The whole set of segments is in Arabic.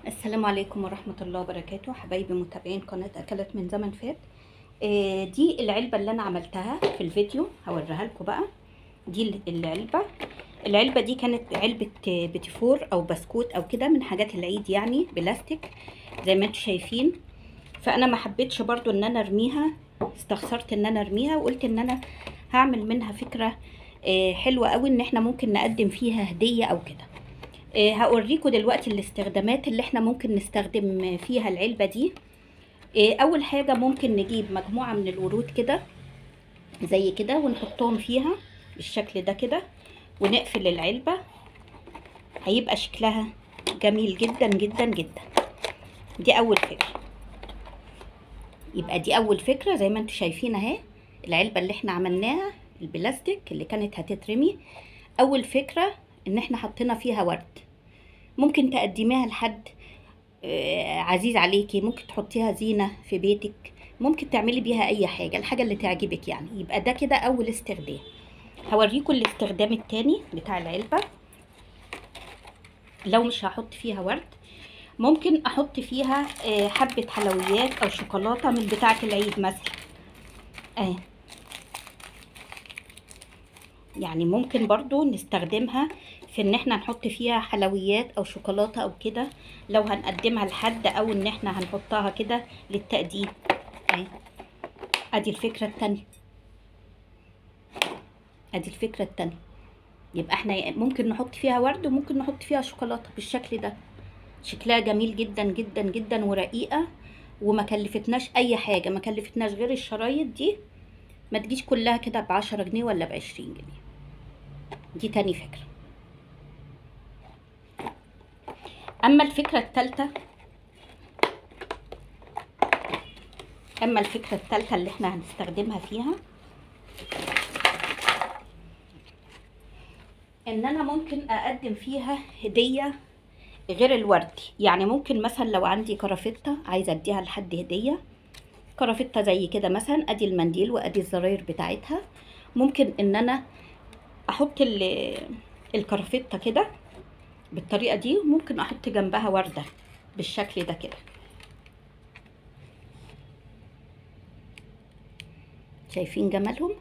السلام عليكم ورحمة الله وبركاته، حبايبي متابعين قناة أكلات من زمن فات. دي العلبة اللي أنا عملتها في الفيديو، هوريها لكم بقى. دي العلبة دي كانت علبة بيتيفور أو بسكوت أو كده من حاجات العيد، يعني بلاستيك زي ما انتم شايفين. فأنا ما حبيتش برضو إن أنا أرميها، استخسرت إن أنا أرميها، وقلت إن أنا هعمل منها فكرة حلوة قوي، إن احنا ممكن نقدم فيها هدية أو كده. هوريكم دلوقتي الاستخدامات اللي احنا ممكن نستخدم فيها العلبة دي. اول حاجة ممكن نجيب مجموعة من الورود كده زي كده ونحطهم فيها بالشكل ده كده، ونقفل العلبة، هيبقى شكلها جميل جدا جدا جدا. دي اول فكرة. يبقى دي اول فكرة زي ما انتم شايفين اهي، العلبة اللي احنا عملناها البلاستيك اللي كانت هتترمي. اول فكرة ان احنا حطينا فيها ورد، ممكن تقدميها لحد عزيز عليكي، ممكن تحطيها زينة في بيتك، ممكن تعملي بيها اي حاجة، الحاجة اللي تعجبك يعني. يبقى ده كده اول استخدام. هوريكم الاستخدام التاني بتاع العلبة. لو مش هحط فيها ورد، ممكن احط فيها حبة حلويات او شوكولاتة من بتاعة العيد مثلا. يعني ممكن برضو نستخدمها في ان احنا نحط فيها حلويات او شوكولاتة او كده، لو هنقدمها لحد، او ان احنا هنحطها كده للتقديم. ادي الفكرة التانية، ادي الفكرة التانية. يبقى احنا ممكن نحط فيها ورد وممكن نحط فيها شوكولاتة بالشكل ده. شكلها جميل جدا جدا جدا ورقيقة، وما كلفتناش اي حاجة، ما كلفتناش غير الشرايط دي، ما تجيش كلها كده ب10 جنيه ولا ب20 جنيه. دي تاني فكرة. اما الفكرة التالتة، اللي احنا هنستخدمها فيها، ان انا ممكن اقدم فيها هدية غير الورد. يعني ممكن مثلا لو عندي كرافتة عايزة اديها لحد هدية، كرافتة زي كده مثلا، ادي المنديل وادي الزراير بتاعتها. ممكن ان انا احط الكرافتة كده بالطريقة دي، وممكن احط جنبها وردة بالشكل ده كده. شايفين جمالهم؟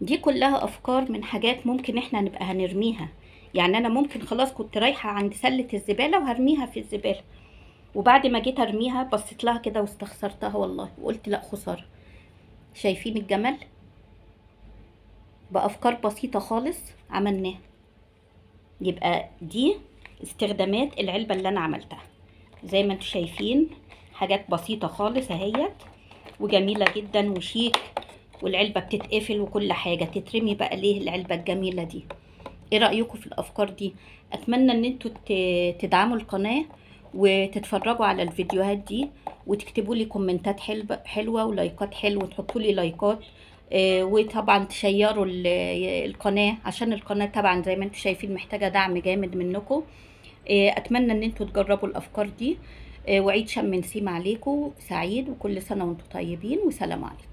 دي كلها افكار من حاجات ممكن احنا نبقى هنرميها. يعني انا ممكن خلاص كنت رايحة عند سلة الزبالة وهرميها في الزبالة، وبعد ما جيت ارميها بصيت لها كده واستخسرتها والله، وقلت لا خسارة. شايفين الجمال؟ بأفكار بسيطة خالص عملناها. يبقى دي استخدامات العلبة اللي انا عملتها، زي ما انتم شايفين، حاجات بسيطة خالص اهيت، وجميلة جدا وشيك، والعلبة بتتقفل وكل حاجة. تترمي بقى ليه العلبة الجميلة دي؟ ايه رأيكم في الافكار دي؟ اتمنى ان انتوا تدعموا القناة وتتفرجوا على الفيديوهات دي، وتكتبوا لي كومنتات حلوة ولايكات حلوة، وتحطوا لي لايكات. وطبعا تشيروا القناة، عشان القناة طبعا زي ما انتوا شايفين محتاجة دعم جامد منكم. اتمنى ان انتوا تجربوا الافكار دي. وعيد شم نسيم عليكم سعيد، وكل سنة وانتم طيبين، وسلام عليكم.